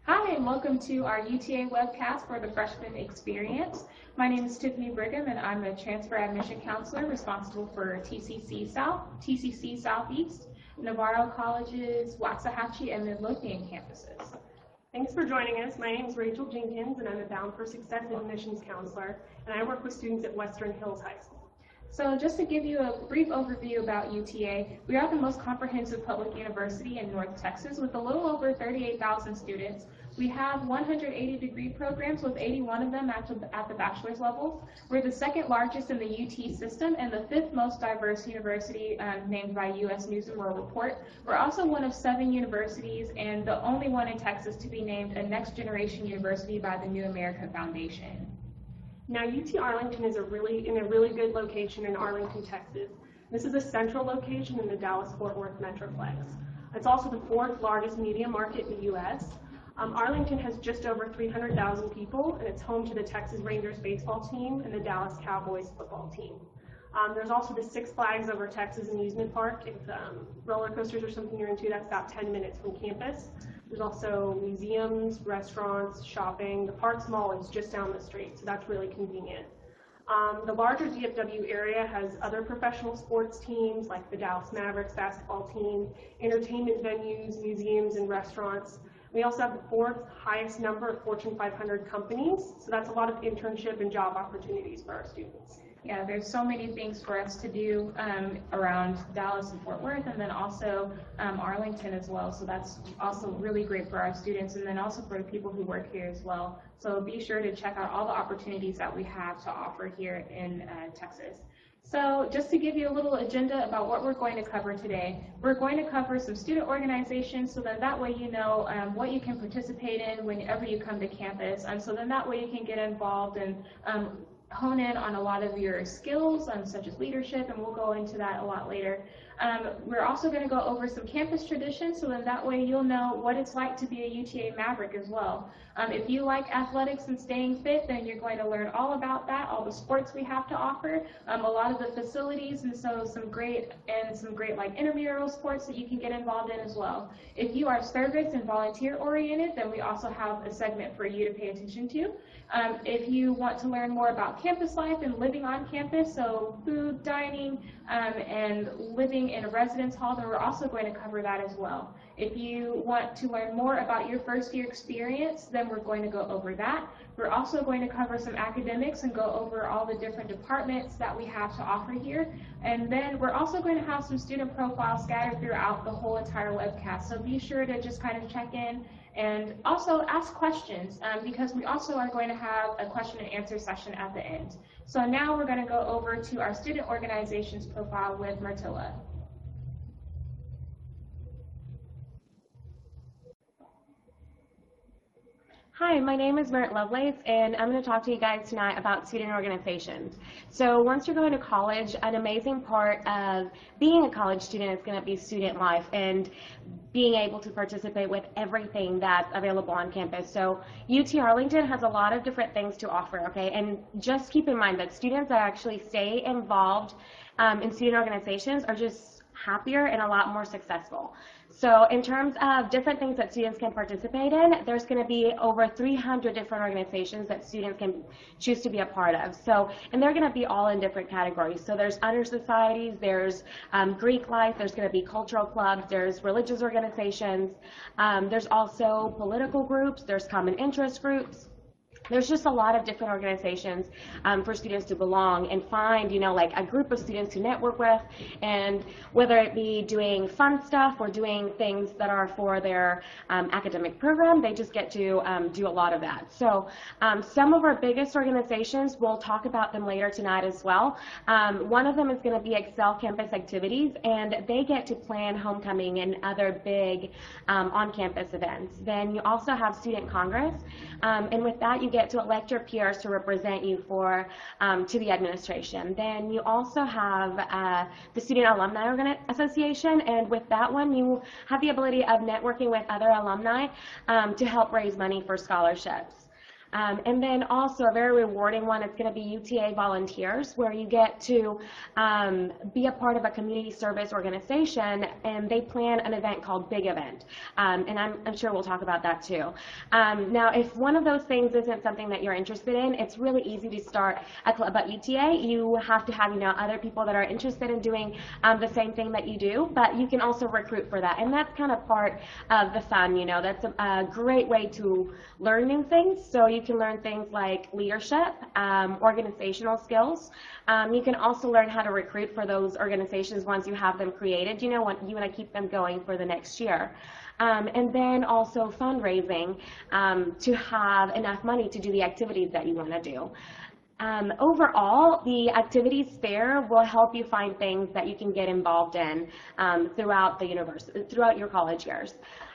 Hi, and welcome to our UTA webcast for the Freshman Experience. My name is Tiffany Brigham, and I'm a Transfer Admission Counselor responsible for TCC South, TCC Southeast, Navarro College's Waxahachie and Midlothian campuses. Thanks for joining us. My name is Rachel Jenkins, and I'm a Bound for Success Admissions Counselor, and I work with students at Western Hills High School. So just to give you a brief overview about UTA, we are the most comprehensive public university in North Texas with a little over 38,000 students. We have 180 degree programs with 81 of them at the bachelor's level. We're the second largest in the UT system and the fifth most diverse university named by U.S. News & World Report. We're also one of 7 universities and the only one in Texas to be named a next generation university by the New America Foundation. Now, UT Arlington is in a really good location in Arlington, Texas. This is a central location in the Dallas-Fort Worth Metroplex. It's also the 4th largest media market in the U.S. Arlington has just over 300,000 people, and it's home to the Texas Rangers baseball team and the Dallas Cowboys football team. There's also the Six Flags Over Texas amusement park. If roller coasters are something you're into, that's about 10 minutes from campus. There's also museums, restaurants, shopping. The Parks Mall is just down the street, so that's really convenient. The larger DFW area has other professional sports teams like the Dallas Mavericks basketball team, entertainment venues, museums, and restaurants. We also have the 4th highest number of Fortune 500 companies, so that's a lot of internship and job opportunities for our students. Yeah, there's so many things for us to do around Dallas and Fort Worth, and then also Arlington as well. So that's also really great for our students, and then also for the people who work here as well. So be sure to check out all the opportunities that we have to offer here in Texas. So just to give you a little agenda about what we're going to cover today, we're going to cover some student organizations so that way you know what you can participate in whenever you come to campus. So then that way you can get involved and hone in on a lot of your skills, such as leadership, and we'll go into that a lot later. We're also going to go over some campus traditions, so then that way you'll know what it's like to be a UTA Maverick as well. If you like athletics and staying fit, then you're going to learn all about that, all the sports we have to offer, a lot of the facilities, and so some great like intramural sports that you can get involved in as well. If you are service and volunteer oriented, then we also have a segment for you to pay attention to. If you want to learn more about campus life and living on campus, so food, dining, and living in a residence hall, then we're also going to cover that as well. If you want to learn more about your first year experience, then we're going to go over that. We're also going to cover some academics and go over all the different departments that we have to offer here. And then we're also going to have some student profiles scattered throughout the whole entire webcast. So be sure to just kind of check in and also ask questions because we also are going to have a question and answer session at the end. So now we're going to go over to our student organizations profile with Martilla. Hi, my name is Merritt Lovelace, and I'm going to talk to you guys tonight about student organizations. So once you're going to college, an amazing part of being a college student is going to be student life and being able to participate with everything that's available on campus. So UT Arlington has a lot of different things to offer, okay? And just keep in mind that students that actually stay involved in student organizations are just happier and a lot more successful. So in terms of different things that students can participate in, there's going to be over 300 different organizations that students can choose to be a part of. So, and they're going to be all in different categories. So there's honor societies, there's Greek life, there's going to be cultural clubs, there's religious organizations, there's also political groups, there's common interest groups. There's just a lot of different organizations for students to belong and find, like a group of students to network with, and whether it be doing fun stuff or doing things that are for their academic program, they just get to do a lot of that. So some of our biggest organizations, we'll talk about them later tonight as well. One of them is going to be Excel Campus Activities, and they get to plan homecoming and other big on-campus events. Then you also have Student Congress, and with that you get to elect your peers to represent you to the administration. Then you also have the Student Alumni Association, and with that one you have the ability of networking with other alumni to help raise money for scholarships. And then also a very rewarding one is going to be UTA Volunteers, where you get to be a part of a community service organization, and they plan an event called Big Event. And I'm sure we'll talk about that too. Now, if one of those things isn't something that you're interested in, it's really easy to start a club at UTA. You have to have, other people that are interested in doing the same thing that you do, but you can also recruit for that. And that's kind of part of the fun, That's a great way to learn new things. So you can learn things like leadership, organizational skills. You can also learn how to recruit for those organizations once you have them created. You want to keep them going for the next year. And then also fundraising to have enough money to do the activities that you want to do. Overall, the activities fair will help you find things that you can get involved in throughout your college years.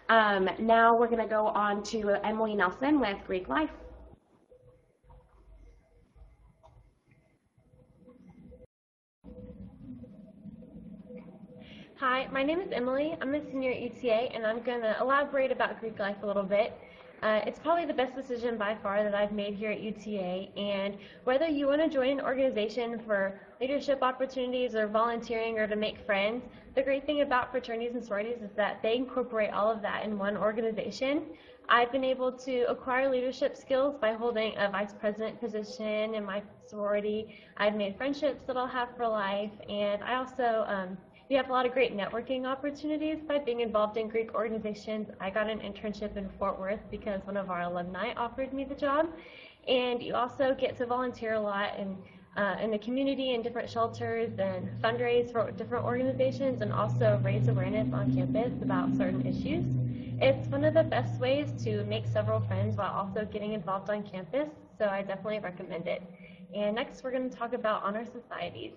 Now we're going to go on to Emily Nelson with Greek Life. Hi, my name is Emily. I'm a senior at UTA, and I'm going to elaborate about Greek Life a little bit. It's probably the best decision by far that I've made here at UTA, and whether you want to join an organization for leadership opportunities or volunteering or to make friends, the great thing about fraternities and sororities is that they incorporate all of that in one organization. I've been able to acquire leadership skills by holding a vice president position in my sorority. I've made friendships that I'll have for life, and I also we have a lot of great networking opportunities by being involved in Greek organizations. I got an internship in Fort Worth because one of our alumni offered me the job. And you also get to volunteer a lot in the community in different shelters and fundraise for different organizations and also raise awareness on campus about certain issues. It's one of the best ways to make several friends while also getting involved on campus, so I definitely recommend it. And next we're going to talk about honor societies.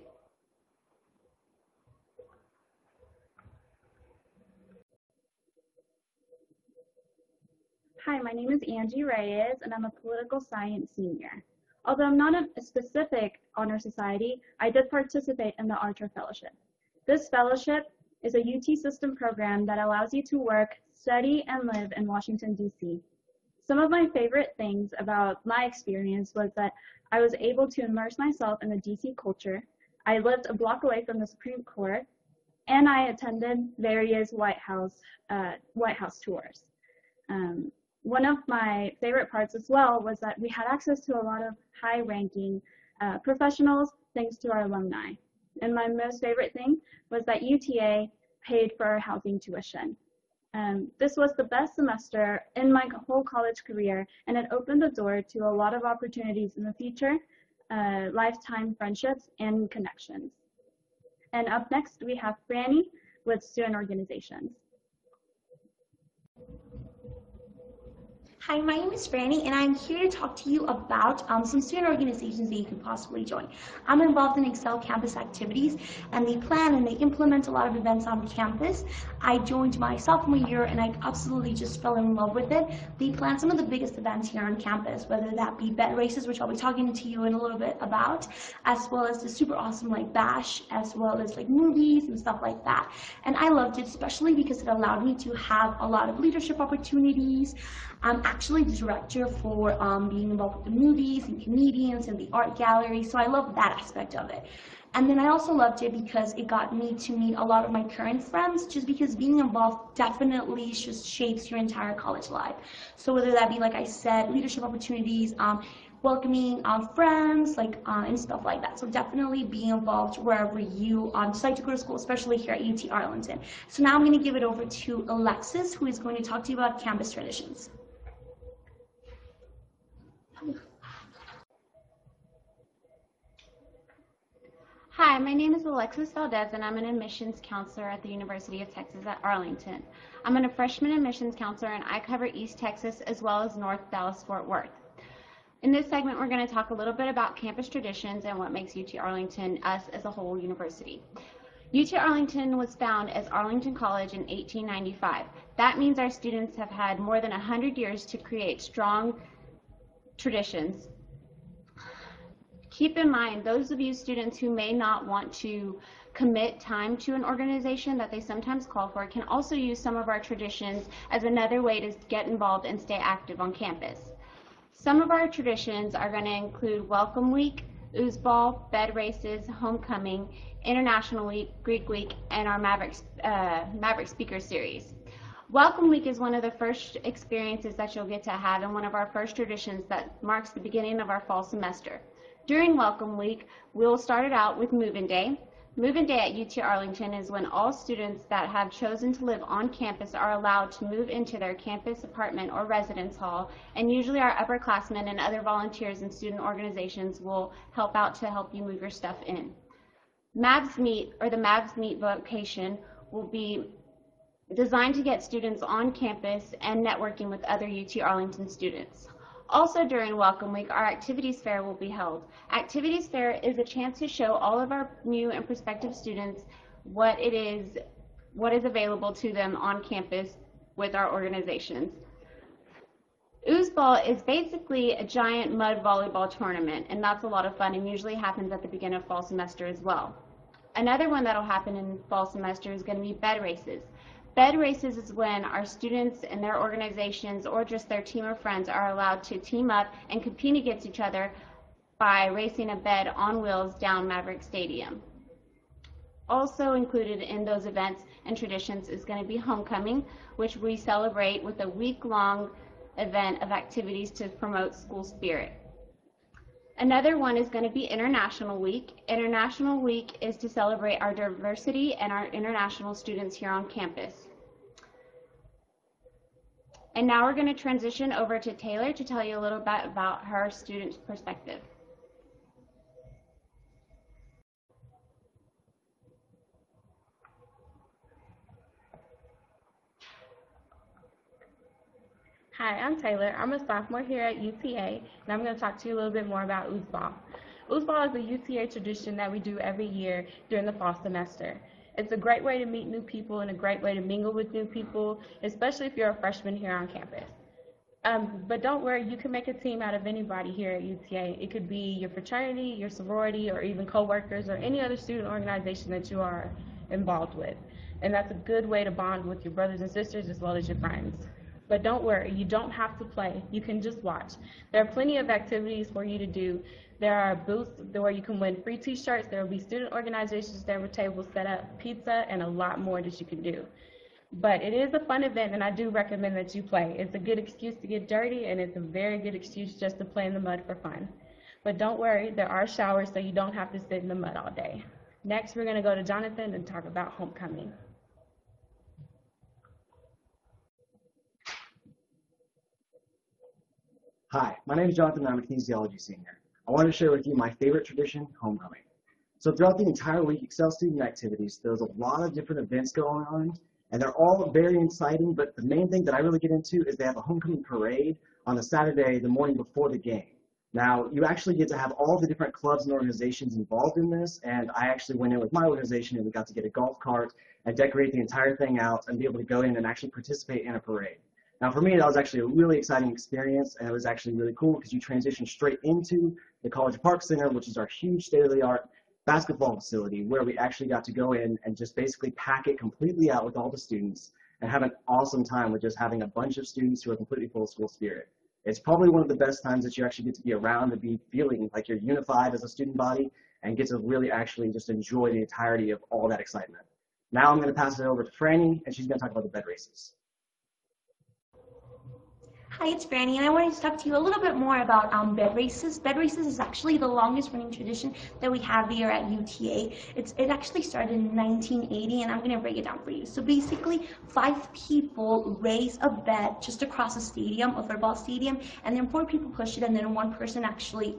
Hi, my name is Angie Reyes, and I'm a political science senior. Although I'm not a specific honor society, I did participate in the Archer Fellowship. This fellowship is a UT system program that allows you to work, study, and live in Washington, D.C. Some of my favorite things about my experience was that I was able to immerse myself in the D.C. culture. I lived a block away from the Supreme Court, and I attended various White House tours. One of my favorite parts as well was that we had access to a lot of high-ranking professionals thanks to our alumni. And my most favorite thing was that UTA paid for our housing tuition. This was the best semester in my whole college career, and it opened the door to a lot of opportunities in the future, lifetime friendships, and connections. And up next, we have Franny with student organizations. Hi, my name is Franny, and I'm here to talk to you about some student organizations that you can possibly join. I'm involved in Excel campus activities, and they plan and they implement a lot of events on campus. I joined my sophomore year, and I absolutely just fell in love with it. They plan some of the biggest events here on campus, whether that be bet races, which I'll be talking to you in a little bit about, as well as the super awesome bash, as well as movies and stuff like that. And I loved it, especially because it allowed me to have a lot of leadership opportunities. I'm actually the director for being involved with the movies and comedians and the art gallery, so I love that aspect of it. And then I also loved it because it got me to meet a lot of my current friends, just because being involved definitely just shapes your entire college life. So whether that be, like I said, leadership opportunities, welcoming friends, and stuff like that. So definitely be involved wherever you decide to go to school, especially here at UT Arlington. So now I'm going to give it over to Alexis, who is going to talk to you about campus traditions. Hi, my name is Alexis Valdez, and I'm an admissions counselor at the University of Texas at Arlington. I'm a freshman admissions counselor, and I cover East Texas as well as North Dallas-Fort Worth. In this segment, we're going to talk a little bit about campus traditions and what makes UT Arlington us as a whole university. UT Arlington was founded as Arlington College in 1895. That means our students have had more than 100 years to create strong traditions. Keep in mind, those of you students who may not want to commit time to an organization that they sometimes call for can also use some of our traditions as another way to get involved and stay active on campus. Some of our traditions are going to include Welcome Week, Ooze Ball, Bed Races, Homecoming, International Week, Greek Week, and our Maverick Speaker Series. Welcome Week is one of the first experiences that you'll get to have and one of our first traditions that marks the beginning of our fall semester. During Welcome Week, we'll start it out with Move-In Day. Move-In Day at UT Arlington is when all students that have chosen to live on campus are allowed to move into their campus apartment or residence hall, and usually our upperclassmen and other volunteers and student organizations will help out to help you move your stuff in. Mavs Meet, or the Mavs Meet vocation, will be designed to get students on campus and networking with other UT Arlington students. Also during Welcome Week, our Activities Fair will be held. Activities Fair is a chance to show all of our new and prospective students what is available to them on campus with our organizations. Ooze Ball is basically a giant mud volleyball tournament, and that's a lot of fun and usually happens at the beginning of fall semester as well. Another one that'll happen in fall semester is going to be Bed Races. Bed Races is when our students and their organizations or just their team of friends are allowed to team up and compete against each other by racing a bed on wheels down Maverick Stadium. Also included in those events and traditions is going to be Homecoming, which we celebrate with a week-long event of activities to promote school spirit. Another one is going to be International Week. International Week is to celebrate our diversity and our international students here on campus. And now we're going to transition over to Taylor to tell you a little bit about her student perspective. Hi, I'm Taylor. I'm a sophomore here at UTA, and I'm going to talk to you a little bit more about Ooze Ball. Ooze Ball is a UTA tradition that we do every year during the fall semester. It's a great way to meet new people and a great way to mingle with new people, especially if you're a freshman here on campus. But don't worry, you can make a team out of anybody here at UTA. It could be your fraternity, your sorority, or even co-workers, or any other student organization that you are involved with. And that's a good way to bond with your brothers and sisters as well as your friends. But don't worry, you don't have to play. You can just watch. There are plenty of activities for you to do. There are booths where you can win free t-shirts. There will be student organizations there with tables set up, pizza, and a lot more that you can do. But it is a fun event, and I do recommend that you play. It's a good excuse to get dirty, and it's a very good excuse just to play in the mud for fun. But don't worry, there are showers, so you don't have to sit in the mud all day. Next, we're going to go to Jonathan and talk about Homecoming. Hi, my name is Jonathan, and I'm a kinesiology senior. I wanted to share with you my favorite tradition, homecoming. So throughout the entire week, Excel student activities, there's a lot of different events going on, and they're all very exciting, but the main thing that I really get into is they have a homecoming parade on the Saturday, the morning before the game. Now, you actually get to have all the different clubs and organizations involved in this, and I actually went in with my organization, and we got to get a golf cart and decorate the entire thing out and be able to go in and actually participate in a parade. Now for me, that was actually a really exciting experience, and it was actually really cool because you transition straight into the College Park Center, which is our huge state-of-the-art basketball facility where we actually got to go in and just basically pack it completely out with all the students and have an awesome time with just having a bunch of students who are completely full of school spirit. It's probably one of the best times that you actually get to be around and be feeling like you're unified as a student body and get to really actually just enjoy the entirety of all that excitement. Now I'm going to pass it over to Franny, and she's going to talk about the bed races. Hi, it's Franny, and I wanted to talk to you a little bit more about bed races. Bed races is actually the longest running tradition that we have here at UTA. It actually started in 1980, and I'm going to break it down for you. So basically, 5 people raise a bed just across a stadium, a football stadium, and then 4 people push it, and then 1 person actually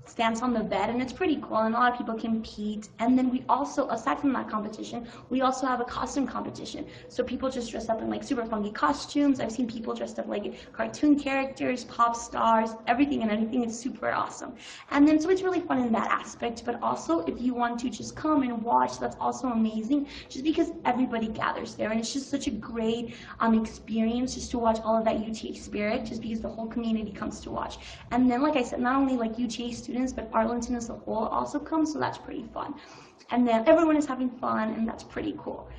stands on the bed, and it's pretty cool, and a lot of people compete. And then we also, aside from that competition, we also have a costume competition. So people just dress up in like super funky costumes. I've seen people dressed up like cartoon characters, pop stars, everything and anything. Is super awesome. And then so it's really fun in that aspect, but also if you want to just come and watch, that's also amazing, just because everybody gathers there, and it's just such a great experience just to watch all of that UTA spirit, just because the whole community comes to watch. And then, like I said, not only like UTA students, but Arlington as a whole also comes, so that's pretty fun. And then everyone is having fun, and that's pretty cool.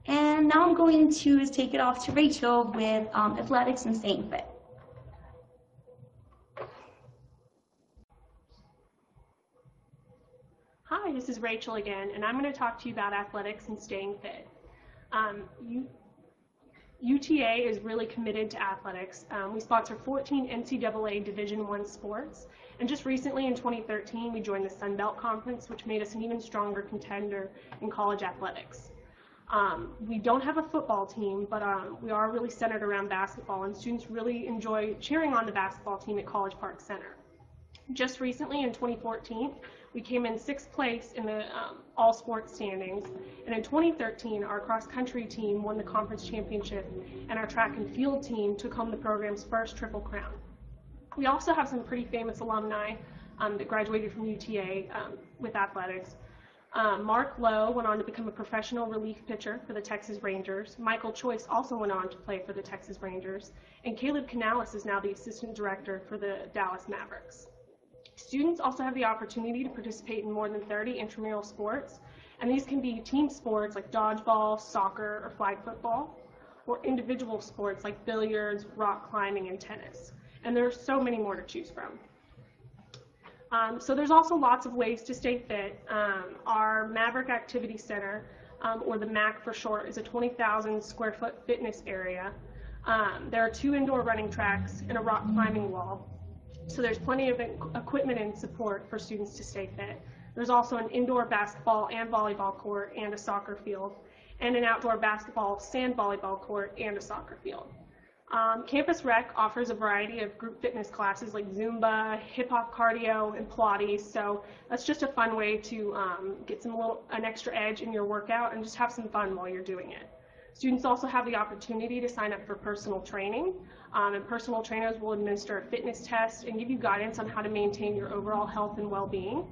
And now I'm going to take it off to Rachel with athletics and staying fit. Hi, this is Rachel again, and I'm going to talk to you about athletics and staying fit. UTA is really committed to athletics. We sponsor 14 NCAA Division I sports, and just recently in 2013 we joined the Sun Belt Conference, which made us an even stronger contender in college athletics. We don't have a football team, but we are really centered around basketball, and students really enjoy cheering on the basketball team at College Park Center. Just recently in 2014, we came in 6th place in the all sports standings, and in 2013 our cross country team won the conference championship, and our track and field team took home the program's first Triple Crown. We also have some pretty famous alumni that graduated from UTA with athletics. Mark Lowe went on to become a professional relief pitcher for the Texas Rangers. Michael Choice also went on to play for the Texas Rangers, and Caleb Canales is now the assistant director for the Dallas Mavericks. Students also have the opportunity to participate in more than 30 intramural sports, and these can be team sports like dodgeball, soccer, or flag football, or individual sports like billiards, rock climbing, and tennis. And there are so many more to choose from. So there's also lots of ways to stay fit. Our Maverick Activity Center, or the MAC for short, is a 20,000 square foot fitness area. There are 2 indoor running tracks and a rock climbing wall. So there's plenty of equipment and support for students to stay fit. There's also an indoor basketball and volleyball court and a soccer field, and an outdoor basketball, sand volleyball court, and a soccer field. Campus Rec offers a variety of group fitness classes like Zumba, hip hop cardio, and Pilates, so that's just a fun way to get an extra edge in your workout and just have some fun while you're doing it. Students also have the opportunity to sign up for personal training, and personal trainers will administer a fitness test and give you guidance on how to maintain your overall health and well-being.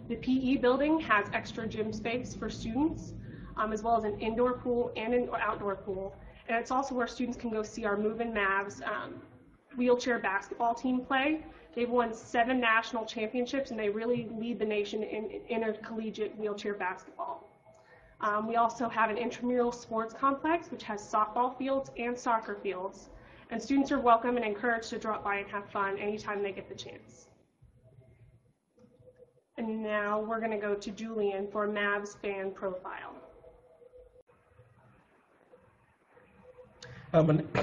The PE building has extra gym space for students, as well as an indoor pool and an outdoor pool. And it's also where students can go see our Movin' Mavs wheelchair basketball team play. They've won 7 national championships, and they really lead the nation in intercollegiate wheelchair basketball. We also have an intramural sports complex, which has softball fields and soccer fields. And students are welcome and encouraged to drop by and have fun anytime they get the chance. And now we're going to go to Julian for a Mavs fan profile.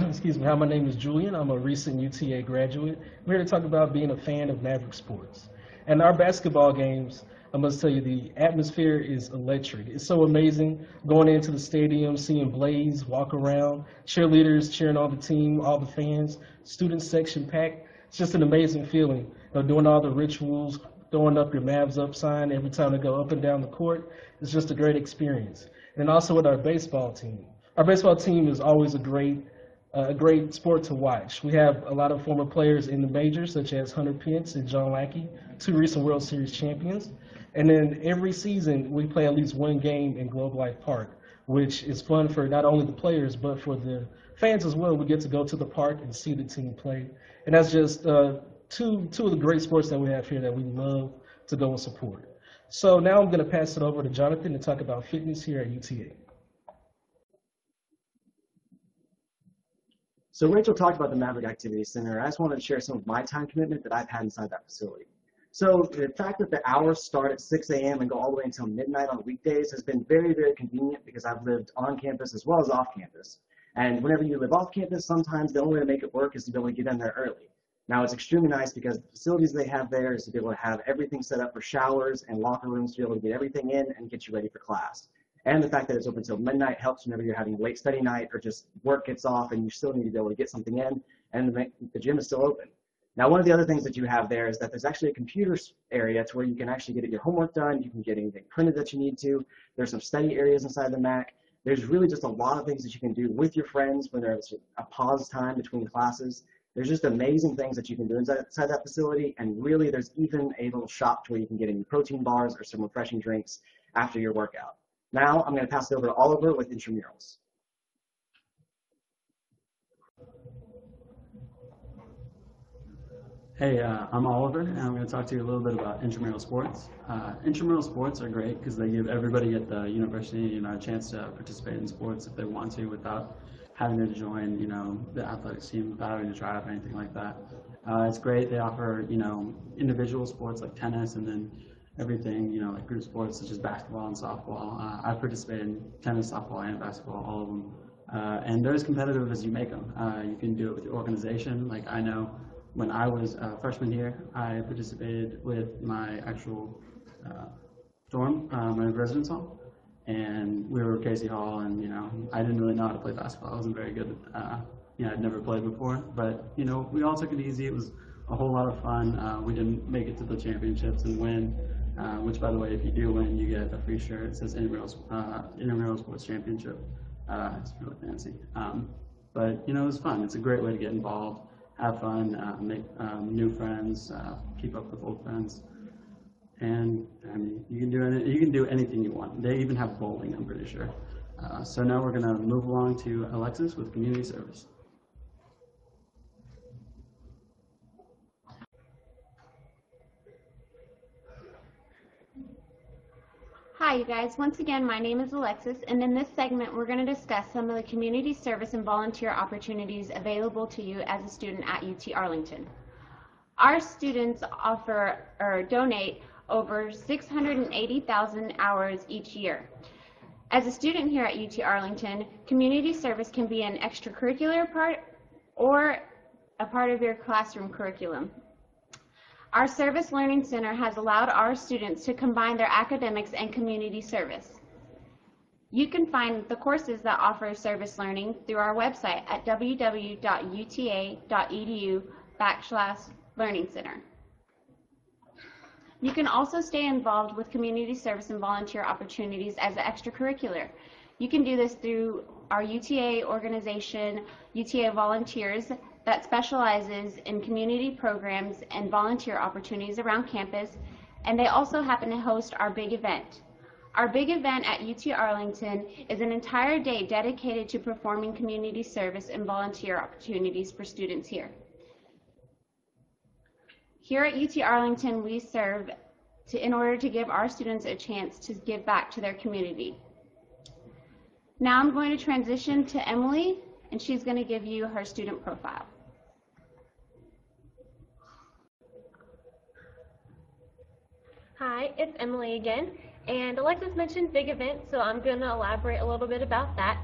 Excuse me. Hi, my name is Julian. I'm a recent UTA graduate. I'm here to talk about being a fan of Maverick sports. And our basketball games, I must tell you, the atmosphere is electric. It's so amazing going into the stadium, seeing Blaze walk around, cheerleaders cheering on the team, all the fans, student section packed. It's just an amazing feeling. Doing all the rituals, throwing up your Mavs up sign every time they go up and down the court. It's just a great experience. And also with our baseball team. Our baseball team is always a great sport to watch. We have a lot of former players in the majors, such as Hunter Pence and John Lackey, 2 recent World Series champions. And then every season, we play at least 1 game in Globe Life Park, which is fun for not only the players, but for the fans as well. We get to go to the park and see the team play. And that's just two of the great sports that we have here that we love to go and support. So now I'm going to pass it over to Jonathan to talk about fitness here at UTA. So Rachel talked about the Maverick Activity Center. I just wanted to share some of my time commitment that I've had inside that facility. So the fact that the hours start at 6 a.m. and go all the way until midnight on weekdays has been very, very convenient because I've lived on campus as well as off campus. And whenever you live off campus, sometimes the only way to make it work is to be able to get in there early. Now it's extremely nice because the facilities they have there is to be able to have everything set up for showers and locker rooms to be able to get everything in and get you ready for class. And the fact that it's open until midnight helps whenever you're having a late study night or just work gets off and you still need to be able to get something in, and the gym is still open. Now, one of the other things that you have there is that there's actually a computer area to where you can actually get your homework done. You can get anything printed that you need to. There's some study areas inside the MAC. There's really just a lot of things that you can do with your friends when there's a pause time between classes. There's just amazing things that you can do inside that facility, and really there's even a little shop to where you can get any protein bars or some refreshing drinks after your workout. Now I'm going to pass it over to Oliver with intramurals. Hey, I'm Oliver, and I'm going to talk to you a little bit about intramural sports. Intramural sports are great because they give everybody at the university, a chance to participate in sports if they want to without having to join, the athletics team, without having to try out or anything like that. It's great. They offer, individual sports like tennis, and then everything, you know, like group sports such as basketball and softball. I participated in tennis, softball, and basketball, all of them. And they're as competitive as you make them. You can do it with your organization. Like I know when I was a freshman here, I participated with my actual dorm, my residence hall. And we were Casey Hall, and you know, I didn't really know how to play basketball. I wasn't very good. You know, I'd never played before, but you know, we all took it easy. It was a whole lot of fun. We didn't make it to the championships and win, which, by the way, if you do win, you get a free shirt. It says Intramural Sports Championship. It's really fancy. But you know, it was fun. It's a great way to get involved, have fun, make new friends, keep up with old friends. And I mean, you can do anything you want. They even have bowling, I'm pretty sure. So now we're going to move along to Alexis with community service. Hi, you guys. Once again, my name is Alexis, and in this segment, we're going to discuss some of the community service and volunteer opportunities available to you as a student at UT Arlington. Our students offer or donate over 680,000 hours each year. As a student here at UT Arlington, community service can be an extracurricular part or a part of your classroom curriculum. Our Service Learning Center has allowed our students to combine their academics and community service. You can find the courses that offer service learning through our website at www.uta.edu/learning-center. You can also stay involved with community service and volunteer opportunities as an extracurricular. You can do this through our UTA organization, UTA Volunteers, that specializes in community programs and volunteer opportunities around campus, and they also happen to host our big event. Our big event at UT Arlington is an entire day dedicated to performing community service and volunteer opportunities for students here. Here at UT Arlington, we serve in order to give our students a chance to give back to their community. Now I'm going to transition to Emily, and she's going to give you her student profile. Hi, it's Emily again, and Alexis mentioned big event, so I'm going to elaborate a little bit about that.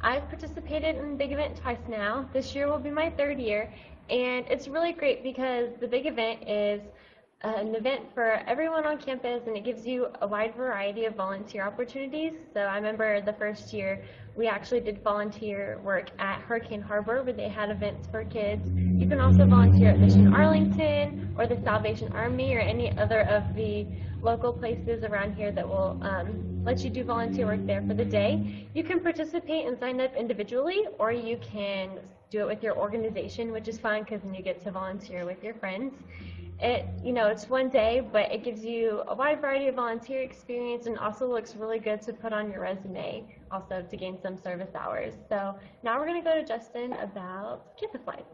I've participated in big event twice now. This year will be my third year, and it's really great because the big event is an event for everyone on campus, and it gives you a wide variety of volunteer opportunities. So I remember the first year we actually did volunteer work at Hurricane Harbor, where they had events for kids. You can also volunteer at Mission Arlington or the Salvation Army or any other of the local places around here that will let you do volunteer work there for the day. You can participate and sign up individually, or you can do it with your organization, which is fun because then you get to volunteer with your friends. It's one day, but it gives you a wide variety of volunteer experience and also looks really good to put on your resume, also to gain some service hours. So now we're going to go to Justin about campus life.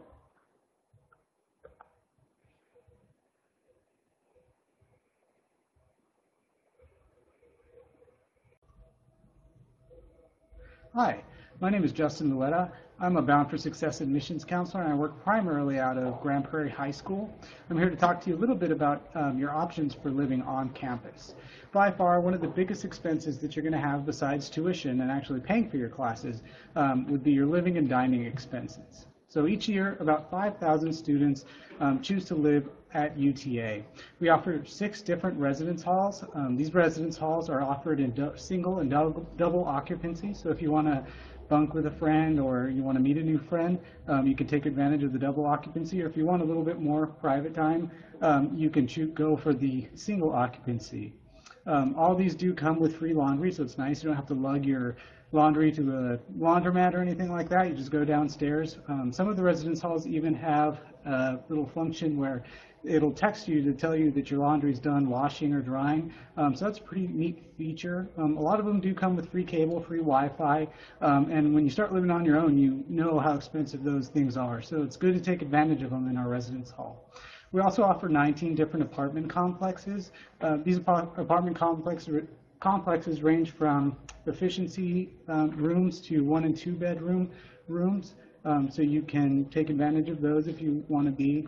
Hi, my name is Justin Luetta. I'm a Bound for Success admissions counselor, and I work primarily out of Grand Prairie High School. I'm here to talk to you a little bit about your options for living on campus. By far, one of the biggest expenses that you're going to have besides tuition and actually paying for your classes would be your living and dining expenses. So each year, about 5,000 students choose to live at UTA. We offer 6 different residence halls. These residence halls are offered in single and double occupancy, so if you want to bunk with a friend or you want to meet a new friend, you can take advantage of the double occupancy, or if you want a little bit more private time, you can go for the single occupancy. All these do come with free laundry, so it's nice. You don't have to lug your laundry to a laundromat or anything like that. You just go downstairs. Some of the residence halls even have a little function where it'll text you to tell you that your laundry's done washing or drying. So that's a pretty neat feature. A lot of them do come with free cable, free Wi-Fi, and when you start living on your own, you know how expensive those things are. So it's good to take advantage of them in our residence hall. We also offer 19 different apartment complexes. These apartment complexes range from efficiency rooms to 1- and 2-bedroom rooms. So you can take advantage of those if you want to be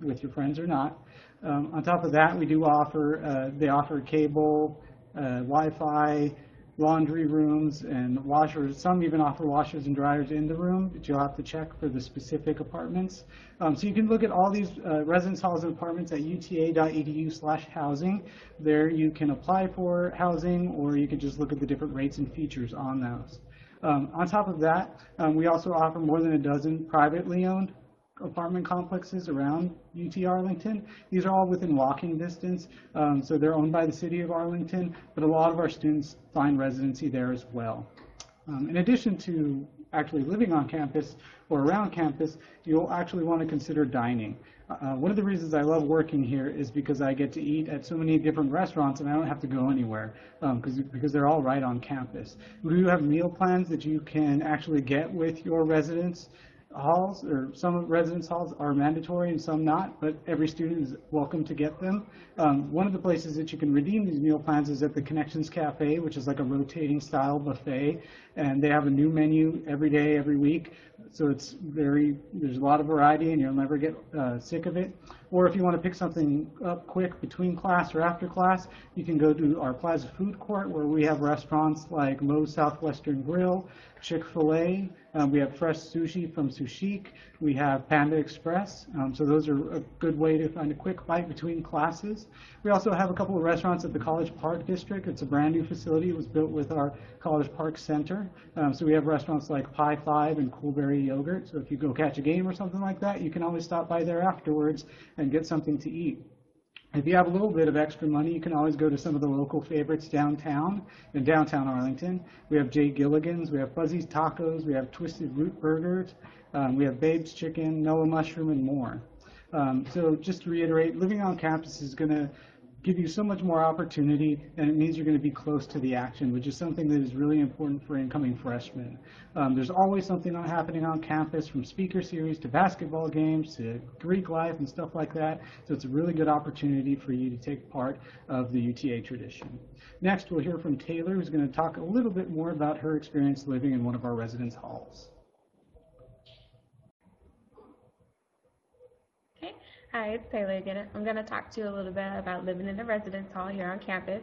with your friends or not. On top of that, we do offer, they offer cable, Wi-Fi, laundry rooms, and washers. Some even offer washers and dryers in the room, but you'll have to check for the specific apartments. So you can look at all these residence halls and apartments at uta.edu/housing. There you can apply for housing, or you can just look at the different rates and features on those. On top of that, we also offer more than a dozen privately owned apartment complexes around UT Arlington. These are all within walking distance, so they're owned by the city of Arlington, but a lot of our students find residency there as well. In addition to actually living on campus or around campus, you'll actually want to consider dining. One of the reasons I love working here is because I get to eat at so many different restaurants and I don't have to go anywhere because they're all right on campus. We do have meal plans that you can actually get with your residence halls, or some residence halls are mandatory and some not, but every student is welcome to get them. One of the places that you can redeem these meal plans is at the Connections Cafe, which is like a rotating style buffet, and they have a new menu every day, every week, so there's a lot of variety and you'll never get sick of it. Or if you want to pick something up quick between class or after class, you can go to our Plaza Food Court, where we have restaurants like Moe's Southwestern Grill, Chick-fil-A, we have fresh sushi from Sushik, we have Panda Express, so those are a good way to find a quick bite between classes. We also have a couple of restaurants at the College Park District. It's a brand new facility. It was built with our College Park Center. So we have restaurants like Pie 5 and Coolberry Yogurt. So if you go catch a game or something like that, you can always stop by there afterwards and get something to eat. If you have a little bit of extra money, you can always go to some of the local favorites downtown, in downtown Arlington. We have Jay Gilligan's, we have Fuzzy's Tacos, we have Twisted Root Burgers, we have Babe's Chicken, Noah Mushroom, and more. So just to reiterate, living on campus is going to give you so much more opportunity, and it means you're going to be close to the action, which is something that is really important for incoming freshmen. There's always something happening on campus, from speaker series to basketball games to Greek life and stuff like that, so it's a really good opportunity for you to take part of the UTA tradition. Next, we'll hear from Taylor, who's going to talk a little bit more about her experience living in one of our residence halls. Hi, it's Taylor again. I'm going to talk to you a little bit about living in a residence hall here on campus.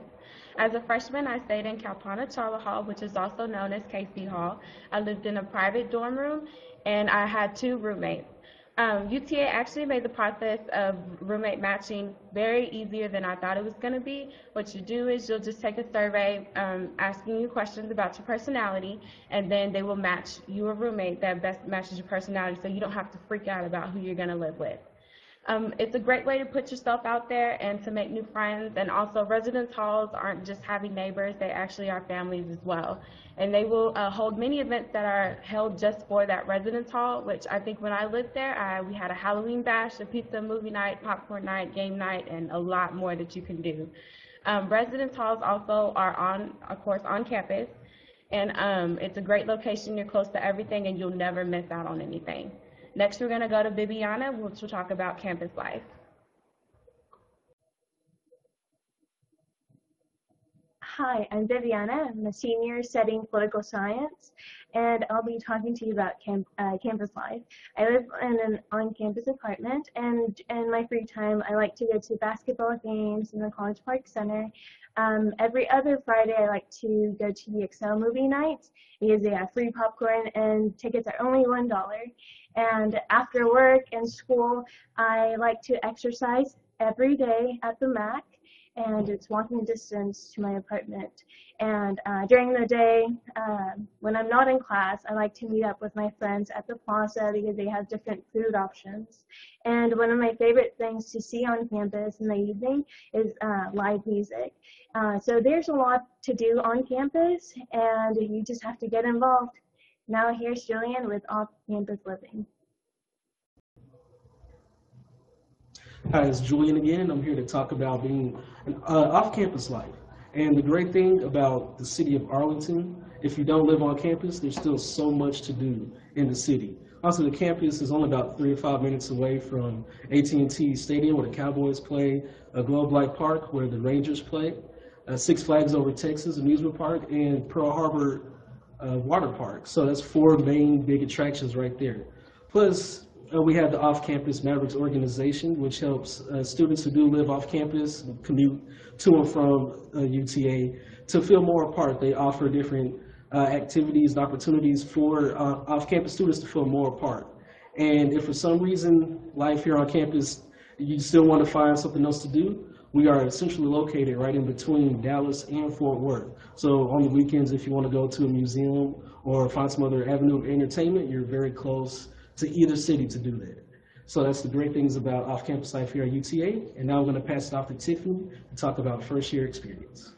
As a freshman, I stayed in Kalpana Charla Hall, which is also known as KC Hall. I lived in a private dorm room, and I had 2 roommates. UTA actually made the process of roommate matching very easier than I thought it was going to be. What you do is you'll just take a survey asking you questions about your personality, and then they will match you a roommate that best matches your personality, so you don't have to freak out about who you're going to live with. It's a great way to put yourself out there and to make new friends, and also residence halls aren't just having neighbors, they actually are families as well. And they will hold many events that are held just for that residence hall, which I think when I lived there, we had a Halloween bash, a pizza movie night, popcorn night, game night, and a lot more that you can do. Residence halls also are of course, on campus, and it's a great location. You're close to everything, and you'll never miss out on anything. Next, we're going to go to Bibiana, which will talk about campus life. Hi, I'm Viviana. I'm a senior studying political science, and I'll be talking to you about campus life. I live in an on-campus apartment, and in my free time, I like to go to basketball games in the College Park Center. Every other Friday, I like to go to the Excel movie nights because they have free popcorn and tickets are only $1. And after work and school, I like to exercise every day at the MAC, and it's walking distance to my apartment. And during the day, when I'm not in class, I like to meet up with my friends at the plaza because they have different food options. And one of my favorite things to see on campus in the evening is live music. So there's a lot to do on campus, and you just have to get involved. Now here's Julian with Off-Campus Living. Hi, it's Julian again, and I'm here to talk about being off-campus life. And the great thing about the city of Arlington, if you don't live on campus, there's still so much to do in the city. Also, the campus is only about 3 to 5 minutes away from AT&T Stadium, where the Cowboys play, Globe Light Park, where the Rangers play, Six Flags Over Texas amusement park, and Pearl Harbor water park. So that's 4 main big attractions right there. Plus, we have the Off-Campus Mavericks organization, which helps students who do live off campus commute to and from UTA to feel more a part. They offer different activities and opportunities for off-campus students to feel more a part. And if for some reason life here on campus, you still want to find something else to do, we are centrally located right in between Dallas and Fort Worth. So on the weekends, if you want to go to a museum or find some other avenue of entertainment, you're very close to either city to do that. So that's the great things about off-campus life here at UTA. And now I'm going to pass it off to Tiffany to talk about first year experience.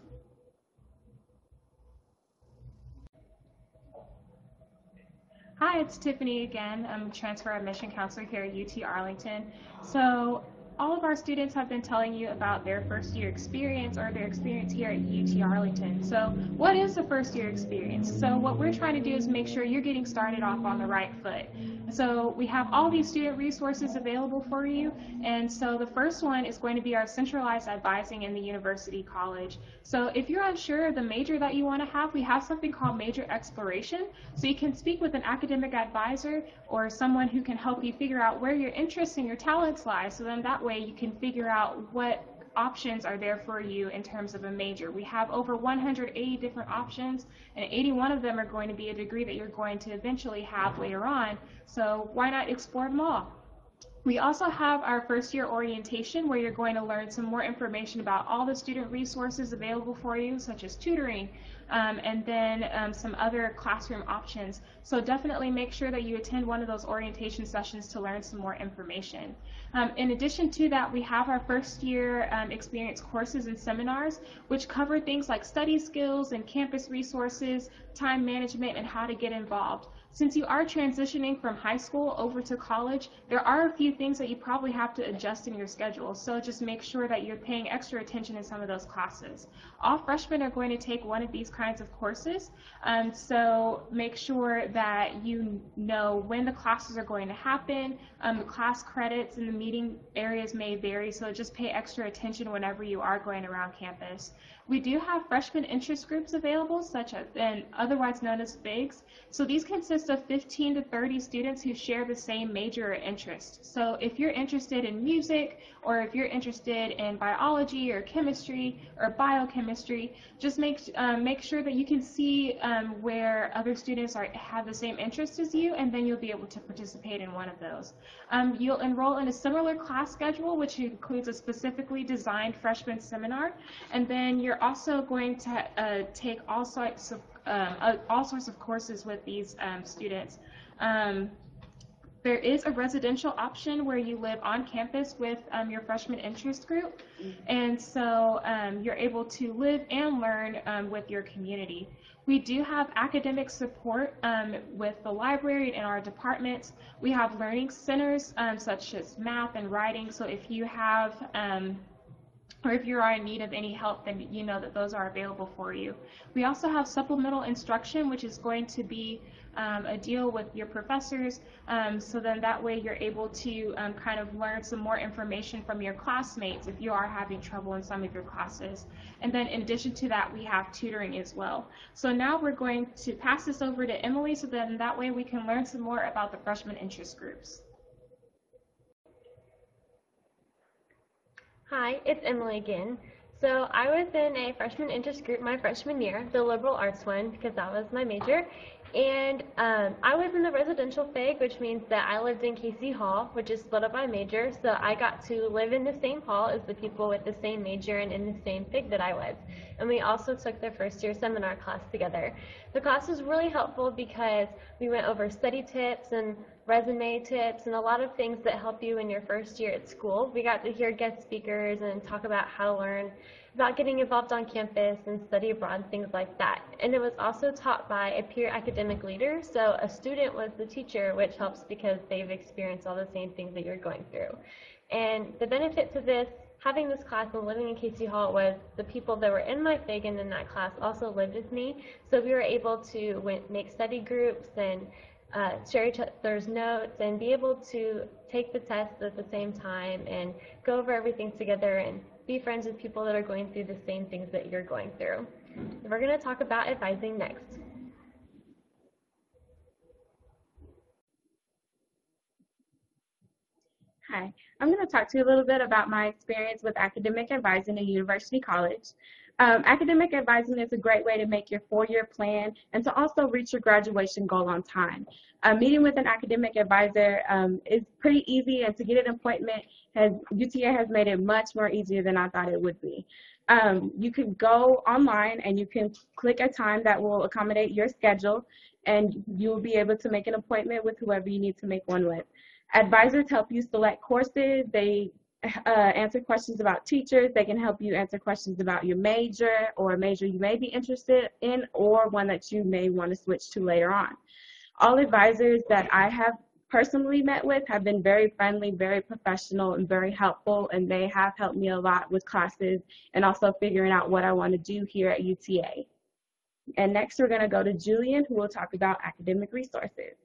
Hi, it's Tiffany again. I'm a transfer admission counselor here at UT Arlington. So all of our students have been telling you about their first year experience or their experience here at UT Arlington. So what is the first year experience? So what we're trying to do is make sure you're getting started off on the right foot. So we have all these student resources available for you, and so the first one is going to be our centralized advising in the university college. So if you're unsure of the major that you want to have, we have something called major exploration. So you can speak with an academic advisor or someone who can help you figure out where your interests and your talents lie, so then that way you can figure out what options are there for you in terms of a major. We have over 180 different options, and 81 of them are going to be a degree that you're going to eventually have later on, so why not explore them all? We also have our first year orientation where you're going to learn some more information about all the student resources available for you, such as tutoring, and then some other classroom options. So definitely make sure that you attend one of those orientation sessions to learn some more information. In addition to that, we have our first year experience courses and seminars, which cover things like study skills and campus resources, time management, and how to get involved. Since you are transitioning from high school over to college, there are a few things that you probably have to adjust in your schedule, so just make sure that you're paying extra attention in some of those classes. All freshmen are going to take one of these kinds of courses, so make sure that you know when the classes are going to happen. The class credits and the meeting areas may vary, so just pay extra attention whenever you are going around campus. We do have freshman interest groups available, such as, and otherwise known as FIGs. So these consist of 15 to 30 students who share the same major or interest. So if you're interested in music, or if you're interested in biology or chemistry or biochemistry, just make sure that you can see where other students have the same interest as you, and then you'll be able to participate in one of those. You'll enroll in a similar class schedule, which includes a specifically designed freshman seminar, and then you're also going to take all sorts of courses with these students. There is a residential option where you live on campus with your freshman interest group, and so you're able to live and learn with your community. We do have academic support with the library and our departments. We have learning centers such as math and writing, so if you have or if you are in need of any help, then you know that those are available for you. We also have supplemental instruction, which is going to be a deal with your professors, so then that way you're able to kind of learn some more information from your classmates if you are having trouble in some of your classes. And then in addition to that, we have tutoring as well. So now we're going to pass this over to Emily, so then that way we can learn some more about the freshman interest groups. Hi, it's Emily again. So I was in a freshman interest group my freshman year, the liberal arts one, because that was my major. And I was in the residential FIG, which means that I lived in Casey Hall, which is split up by major. So I got to live in the same hall as the people with the same major and in the same FIG that I was. And we also took the first year seminar class together. The class was really helpful because we went over study tips and resume tips and a lot of things that help you in your first year at school. We got to hear guest speakers and talk about how to learn about getting involved on campus and study abroad, things like that. And it was also taught by a peer academic leader, so a student was the teacher, which helps because they've experienced all the same things that you're going through. And the benefit to this, having this class and living in Casey Hall, was the people that were in my FIG and in that class also lived with me, so we were able to make study groups and share each other's notes and be able to take the tests at the same time and go over everything together and be friends with people that are going through the same things that you're going through. We're going to talk about advising next. Hi, I'm going to talk to you a little bit about my experience with academic advising at University College. Academic advising is a great way to make your four-year plan and to also reach your graduation goal on time. Meeting with an academic advisor is pretty easy, and to get an appointment, UTA has made it much more easier than I thought it would be. You can go online and you can click a time that will accommodate your schedule, and you will be able to make an appointment with whoever you need to make one with. Advisors help you select courses. They answer questions about teachers. They can help you answer questions about your major or a major you may be interested in or one that you may want to switch to later on. All advisors that I have personally met with have been very friendly, very professional, and very helpful, and they have helped me a lot with classes and also figuring out what I want to do here at UTA. And next we're going to go to Julian, who will talk about academic resources.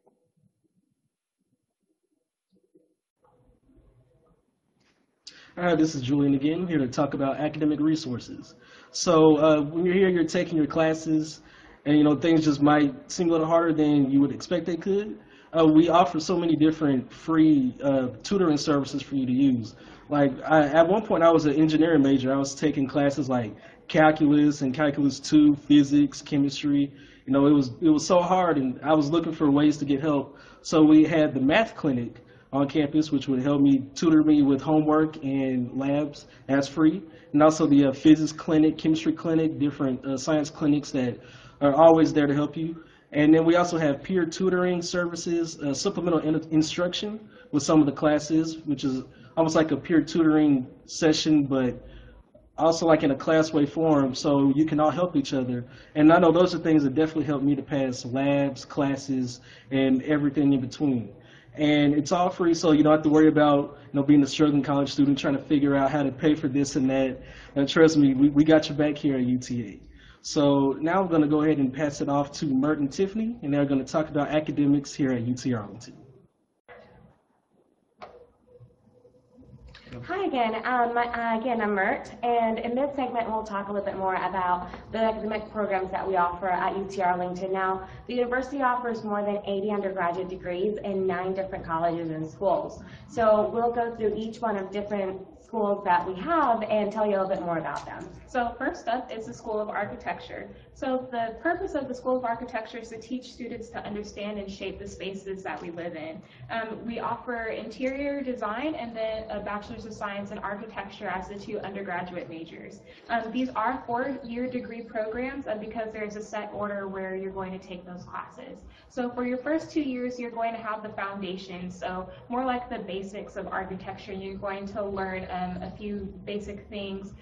All right, this is Julian again. I'm here to talk about academic resources. So when you're here, you're taking your classes, and things just might seem a little harder than you would expect they could. We offer so many different free tutoring services for you to use. Like at one point, I was an engineering major. I was taking classes like calculus and calculus 2, physics, chemistry. It was so hard, and I was looking for ways to get help. So we had the math clinic on campus, which would help me tutor me with homework and labs. That's free. And also the physics clinic, chemistry clinic, different science clinics that are always there to help you. And then we also have peer tutoring services, supplemental instruction with some of the classes, which is almost like a peer tutoring session, but also like in a class-way form, so you can all help each other. And I know those are things that definitely helped me to pass labs, classes, and everything in between. And it's all free, so you don't have to worry about being a struggling college student trying to figure out how to pay for this and that. And trust me, we got your back here at UTA. So now I'm going to go ahead and pass it off to Mert and Tiffany, and they're going to talk about academics here at UT Arlington. Hi again. I'm Mert, and in this segment we'll talk a little bit more about the academic programs that we offer at UT Arlington. Now, the university offers more than 80 undergraduate degrees in 9 different colleges and schools. So we'll go through each one of different schools that we have and tell you a little bit more about them. So first up is the School of Architecture. So the purpose of the School of Architecture is to teach students to understand and shape the spaces that we live in. We offer interior design and then a Bachelor's of Science in Architecture as the 2 undergraduate majors. These are 4-year degree programs because there's a set order where you're going to take those classes. So for your first 2 years, you're going to have the foundation, so more like the basics of architecture. You're going to learn a few basic things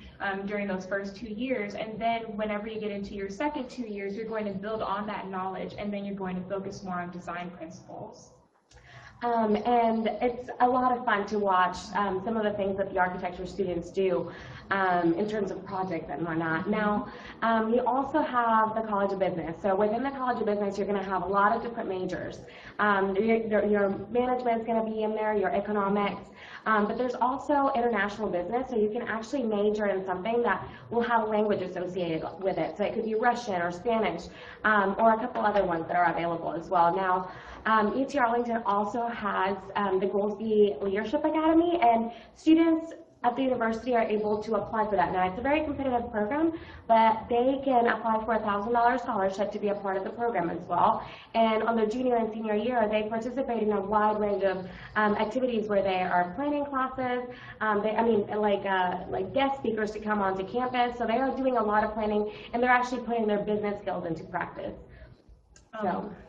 during those first 2 years, and then whenever you get into your second 2 years, you're going to build on that knowledge, and then you're going to focus more on design principles. And it's a lot of fun to watch some of the things that the architecture students do in terms of projects and whatnot. Now, you also have the College of Business. So within the College of Business, you're going to have a lot of different majors. Your management's going to be in there, your economics, but there's also international business, so you can actually major in something that will have a language associated with it. So it could be Russian or Spanish, or a couple other ones that are available as well. Now, UT Arlington also has the Goolsby Leadership Academy, and students at the university are able to apply for that. Now, it's a very competitive program, but they can apply for a $1,000 scholarship to be a part of the program as well. And on their junior and senior year, they participate in a wide range of activities where they are planning classes, like guest speakers to come onto campus. So they are doing a lot of planning, and they're actually putting their business skills into practice.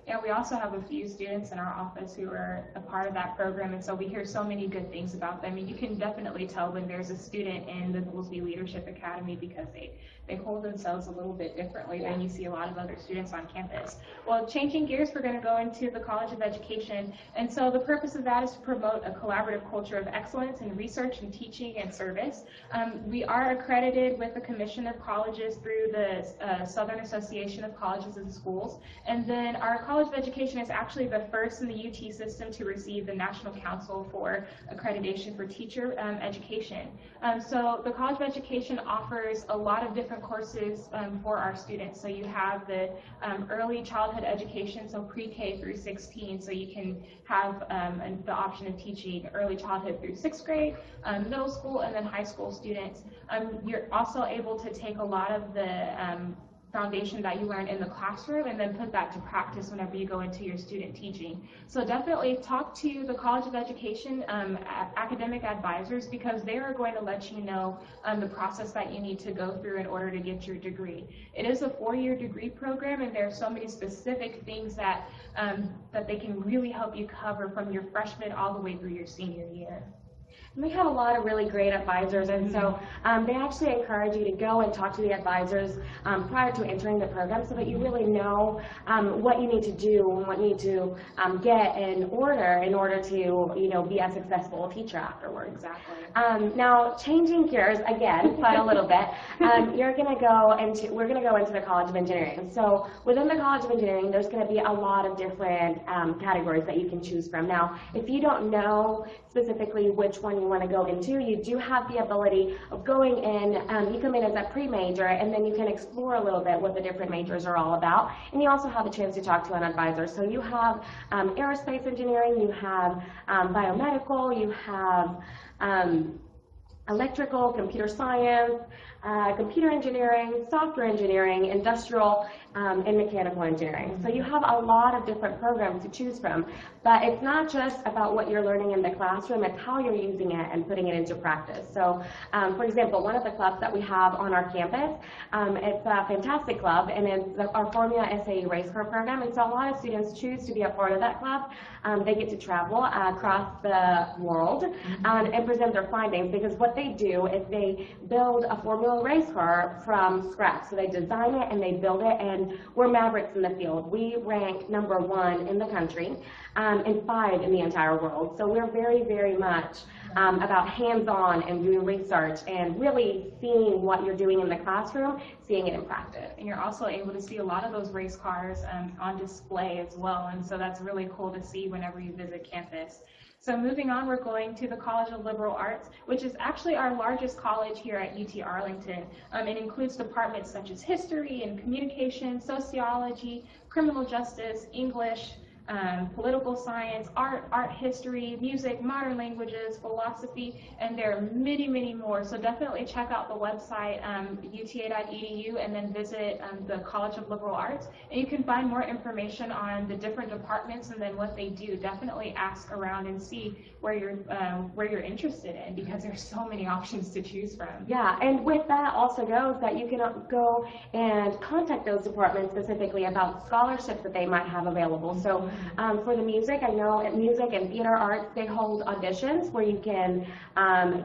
Yeah, we also have a few students in our office who are a part of that program, and so we hear so many good things about them. And you can definitely tell when there's a student in the Goolsby Leadership Academy because they hold themselves a little bit differently than you see a lot of other students on campus. Well, changing gears, we're going to go into the College of Education, and so the purpose of that is to promote a collaborative culture of excellence in research and teaching and service. We are accredited with the Commission of Colleges through the Southern Association of Colleges and Schools, and then our College of Education is actually the first in the UT system to receive the National Council for Accreditation for Teacher Education. So the College of Education offers a lot of different courses for our students. So you have the early childhood education, so pre-K through 16, so you can have the option of teaching early childhood through 6th grade, middle school, and then high school students. You're also able to take a lot of the foundation that you learn in the classroom and then put that to practice whenever you go into your student teaching. So definitely talk to the College of Education academic advisors, because they are going to let you know the process that you need to go through in order to get your degree. It is a 4-year degree program, and there are so many specific things that, that they can really help you cover from your freshman all the way through your senior year. We have a lot of really great advisors, and so they actually encourage you to go and talk to the advisors prior to entering the program, so that you really know what you need to do and what you need to get in order to, you know, be a successful teacher afterwards. Exactly. Now, changing gears again, quite a little bit, we're going to go into the College of Engineering. So within the College of Engineering, there's going to be a lot of different categories that you can choose from. Now, if you don't know specifically which one you want to go into, you do have the ability of going in, you come in as a pre-major, and then you can explore a little bit what the different majors are all about, and you also have a chance to talk to an advisor. So you have aerospace engineering, you have biomedical, you have electrical, computer science, computer engineering, software engineering, industrial, and mechanical engineering. So you have a lot of different programs to choose from, but it's not just about what you're learning in the classroom, it's how you're using it and putting it into practice. So, for example, one of the clubs that we have on our campus, it's a fantastic club, and it's our Formula SAE race car program, and so a lot of students choose to be a part of that club. They get to travel across the world and present their findings, because what they do is they build a Formula race car from scratch. So they design it and they build it, and we're mavericks in the field. We rank #1 in the country and 5 in the entire world. So we're very, very much about hands-on and doing research and really seeing what you're doing in the classroom, seeing it in practice. And you're also able to see a lot of those race cars on display as well, and so that's really cool to see whenever you visit campus. So moving on, we're going to the College of Liberal Arts, which is actually our largest college here at UT Arlington. It includes departments such as history and communication, sociology, criminal justice, English, political science, art history, music, modern languages, philosophy, and there are many, many more. So definitely check out the website, uta.edu, and then visit the College of Liberal Arts. And you can find more information on the different departments and then what they do. Definitely ask around and see where you're interested in, because there's so many options to choose from. Yeah, and with that also goes that you can go and contact those departments specifically about scholarships that they might have available. So for the music, I know at music and theater arts, they hold auditions where you can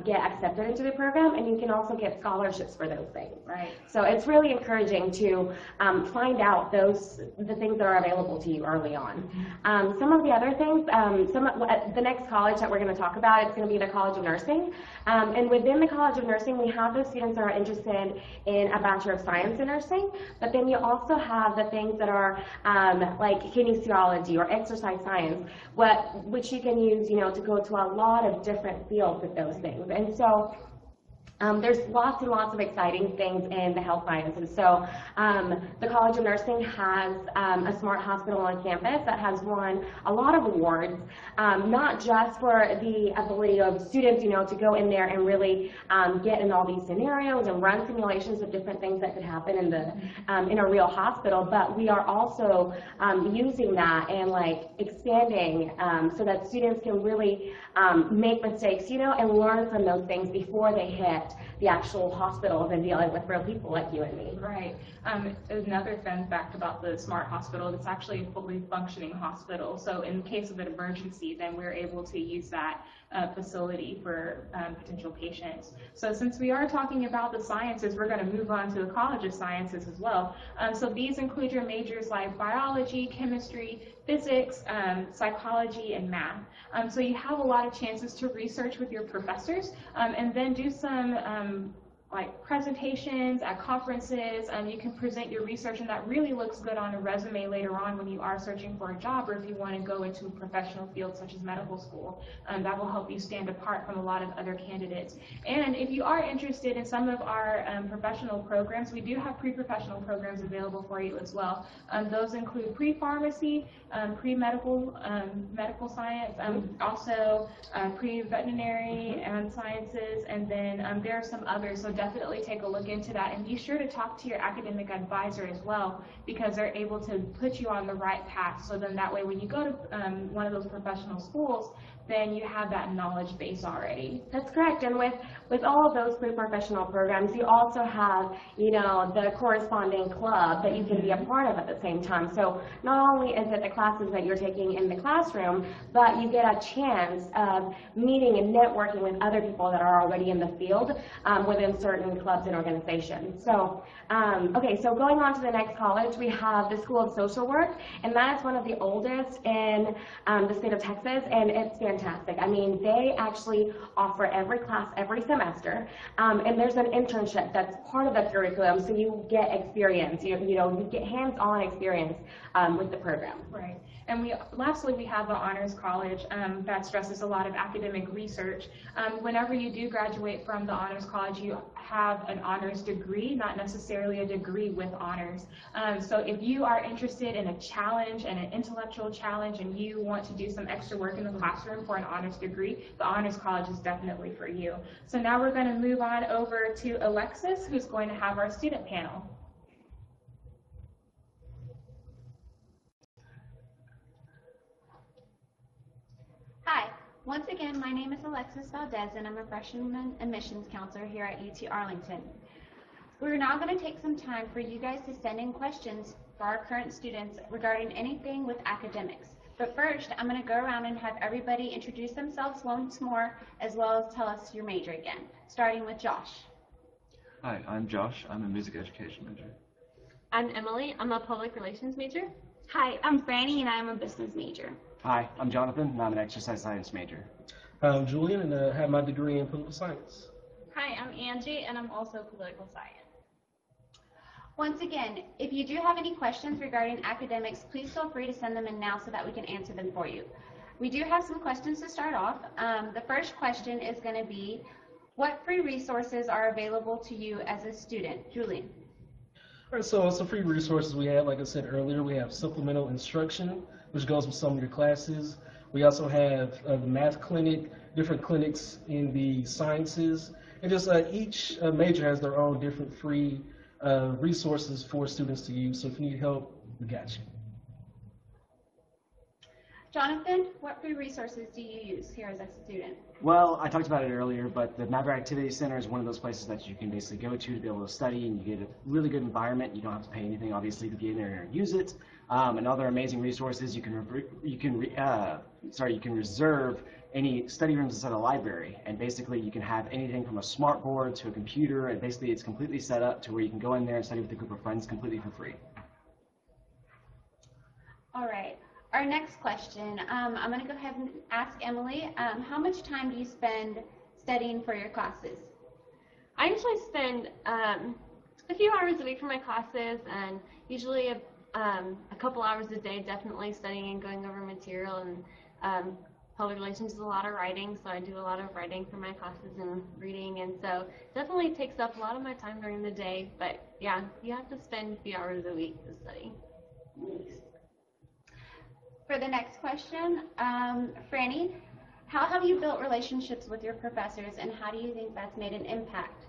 get accepted into the program, and you can also get scholarships for those things. Right. So it's really encouraging to find out the things that are available to you early on. Some of the other things, the next college that we're going to talk about, it's going to be the College of Nursing. And within the College of Nursing, we have those students that are interested in a Bachelor of Science in Nursing, but then you also have the things that are like kinesiology or exercise science, which you can use, to go to a lot of different fields with those things. And so there's lots and lots of exciting things in the health sciences. So the College of Nursing has a smart hospital on campus that has won a lot of awards, not just for the ability of students, to go in there and really get in all these scenarios and run simulations of different things that could happen in a real hospital, but we are also using that and expanding so that students can really make mistakes, and learn from those things before they hit the actual hospitals and dealing with real people like you and me. Right. Another fun fact about the smart hospital, it's actually a fully functioning hospital. So in case of an emergency, then we're able to use that facility for potential patients. So since we are talking about the sciences, we're going to move on to the College of Sciences as well. So these include your majors like biology, chemistry, physics, psychology, and math. So you have a lot of chances to research with your professors and then do some like presentations at conferences. You can present your research, and that really looks good on a resume later on when you are searching for a job, or if you want to go into a professional field such as medical school. That will help you stand apart from a lot of other candidates. And if you are interested in some of our professional programs, we do have pre-professional programs available for you as well. Those include pre-pharmacy, pre-medical, medical science, also pre-veterinary and sciences, and then there are some others. So definitely take a look into that, and be sure to talk to your academic advisor as well, because they're able to put you on the right path. So then that way when you go to one of those professional schools, then you have that knowledge base already. That's correct. And with all of those pre-professional programs, you also have, you know, the corresponding club that you can be a part of at the same time. So not only is it the classes that you're taking in the classroom, but you get a chance of meeting and networking with other people that are already in the field within certain clubs and organizations. So, okay, so going on to the next college, we have the School of Social Work, and that is one of the oldest in the state of Texas, and it's fantastic. I mean, they actually offer every class every semester, and there's an internship that's part of the curriculum, so you get experience. You get hands-on experience with the program. Right. And lastly, we have the Honors College that stresses a lot of academic research. Whenever you do graduate from the Honors College, you have an honors degree, not necessarily a degree with honors. So if you are interested in a challenge and an intellectual challenge, and you want to do some extra work in the classroom for an honors degree, the Honors College is definitely for you. So now we're going to move on over to Alexis, who's going to have our student panel. Hi, once again, my name is Alexis Valdez, and I'm a freshman admissions counselor here at UT Arlington. We're now going to take some time for you guys to send in questions for our current students regarding anything with academics. But first, I'm going to go around and have everybody introduce themselves once more, as well as tell us your major again, starting with Josh. Hi, I'm Josh. I'm a music education major. I'm Emily. I'm a public relations major. Hi, I'm Franny, and I'm a business major. Hi, I'm Jonathan, and I'm an exercise science major. I'm Julian, and I have my degree in political science. Hi, I'm Angie, and I'm also political science. Once again, if you do have any questions regarding academics, please feel free to send them in now so that we can answer them for you. We do have some questions to start off. The first question is going to be, what free resources are available to you as a student? Julian. All right, so some free resources we have, like I said earlier, we have supplemental instruction, which goes with some of your classes. We also have the math clinic, different clinics in the sciences, and just each major has their own different free resources for students to use. So if you need help, we got you. Jonathan, what free resources do you use here as a student? Well, I talked about it earlier, but the Maverick Activity Center is one of those places that you can basically go to be able to study, and you get a really good environment. You don't have to pay anything, obviously, to get in there and use it. And other amazing resources, you can reserve any study rooms inside a library, and basically you can have anything from a smart board to a computer, and basically it's completely set up to where you can go in there and study with a group of friends completely for free. All right. Our next question, I'm going to go ahead and ask Emily, how much time do you spend studying for your classes? I usually spend a few hours a week for my classes, and usually a couple hours a day definitely studying and going over material, and public relations is a lot of writing, so I do a lot of writing for my classes and reading, and so definitely takes up a lot of my time during the day, but yeah, you have to spend a few hours a week to study. For the next question, Franny, how have you built relationships with your professors, and how do you think that's made an impact?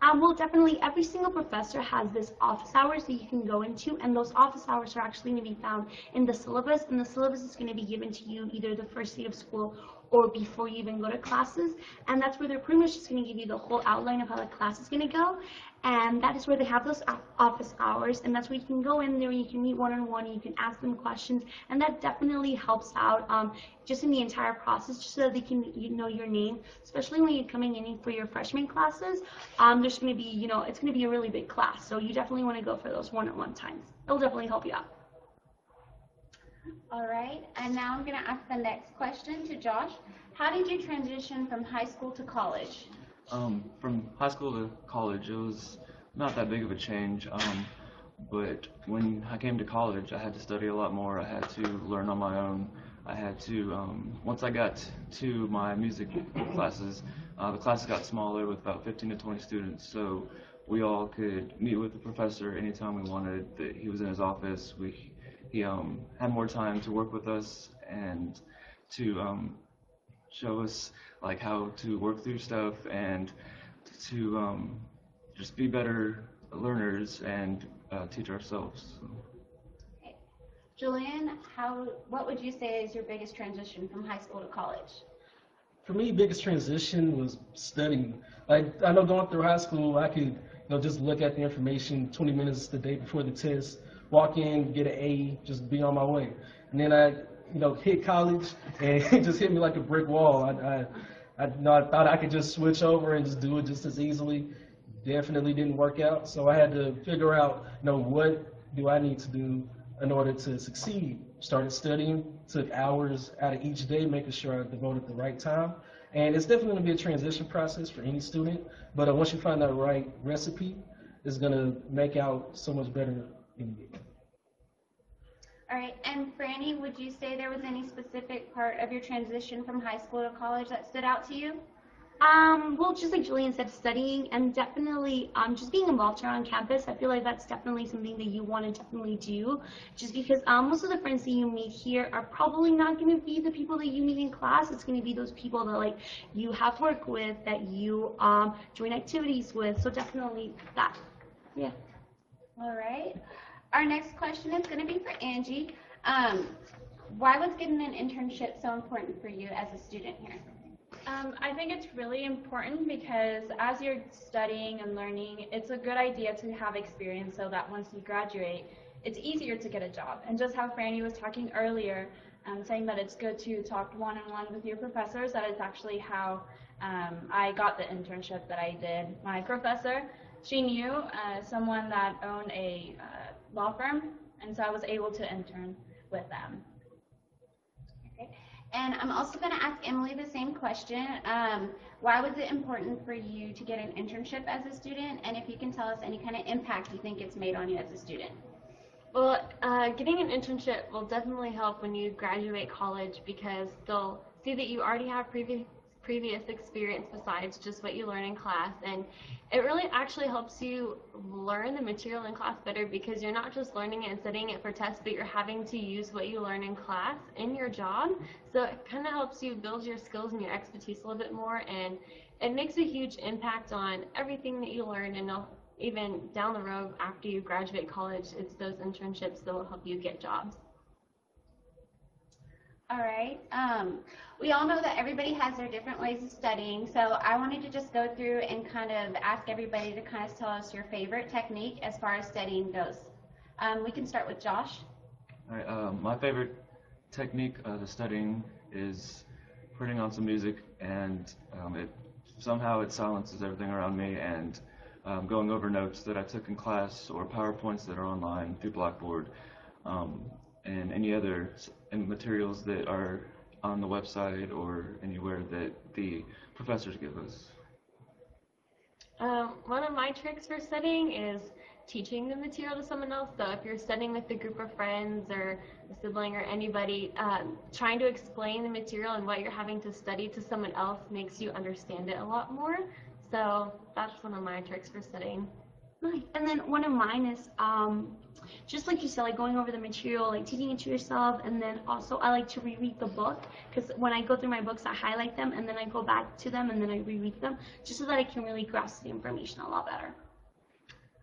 Well, definitely every single professor has this office hours that you can go into, and those office hours are actually going to be found in the syllabus, and the syllabus is going to be given to you either the first day of school or before you even go to classes, and that's where they're pretty much just going to give you the whole outline of how the class is going to go, and that is where they have those office hours, and that's where you can go in there and you can meet one-on-one, and you can ask them questions, and that definitely helps out just in the entire process, just so that they can know your name, especially when you're coming in for your freshman classes. There's going to be, it's going to be a really big class, so you definitely want to go for those one-on-one times. It'll definitely help you out. All right, and now I'm going to ask the next question to Josh. How did you transition from high school to college? From high school to college, it was not that big of a change. But when I came to college, I had to study a lot more. I had to learn on my own. I had to, once I got to my music classes, the classes got smaller with about 15 to 20 students, so we all could meet with the professor anytime we wanted. That he was in his office. He had more time to work with us and to show us like how to work through stuff and to just be better learners and teach ourselves. Julian, what would you say is your biggest transition from high school to college? For me, biggest transition was studying. Like, I know going through high school, I could just look at the information 20 minutes the day before the test, walk in, get an A, just be on my way. And then I hit college, and it just hit me like a brick wall. I thought I could just switch over and just do it just as easily. Definitely didn't work out, so I had to figure out, what do I need to do in order to succeed. Started studying, took hours out of each day, making sure I devoted the right time. And it's definitely going to be a transition process for any student, but once you find that right recipe, it's going to make out so much better in you. All right, and Franny, would you say there was any specific part of your transition from high school to college that stood out to you? Well, just like Julian said, studying and definitely just being involved here on campus. I feel like that's definitely something that you want to definitely do, just because most of the friends that you meet here are probably not going to be the people that you meet in class. It's going to be those people that like you have work with, that you join activities with. So definitely that. Yeah. All right. Our next question is going to be for Angie. Why was getting an internship so important for you as a student here? I think it's really important because as you're studying and learning, it's a good idea to have experience so that once you graduate, it's easier to get a job. And just how Franny was talking earlier, saying that it's good to talk one-on-one with your professors, that is actually how I got the internship that I did. My professor, she knew someone that owned a law firm, and so I was able to intern with them. And I'm also going to ask Emily the same question. Why was it important for you to get an internship as a student? And if you can tell us any kind of impact you think it's made on you as a student. Well, getting an internship will definitely help when you graduate college because they'll see that you already have previous experience besides just what you learn in class, and it really actually helps you learn the material in class better because you're not just learning it and studying it for tests, but you're having to use what you learn in class in your job. So it kind of helps you build your skills and your expertise a little bit more, and it makes a huge impact on everything that you learn, and even down the road after you graduate college, it's those internships that will help you get jobs. All right. We all know that everybody has their different ways of studying, so I wanted to just go through and kind of ask everybody to kind of tell us your favorite technique as far as studying goes. We can start with Josh. All right, my favorite technique to studying is putting on some music, and somehow it silences everything around me, and going over notes that I took in class or PowerPoints that are online through Blackboard, and any other materials that are on the website or anywhere that the professors give us. One of my tricks for studying is teaching the material to someone else. So if you're studying with a group of friends or a sibling or anybody, trying to explain the material and what you're having to study to someone else makes you understand it a lot more. So that's one of my tricks for studying. Nice. And then one of mine is just like you said, like going over the material, like teaching it to yourself, and then also I like to reread the book because when I go through my books, I highlight them and then I go back to them and then I reread them just so that I can really grasp the information a lot better.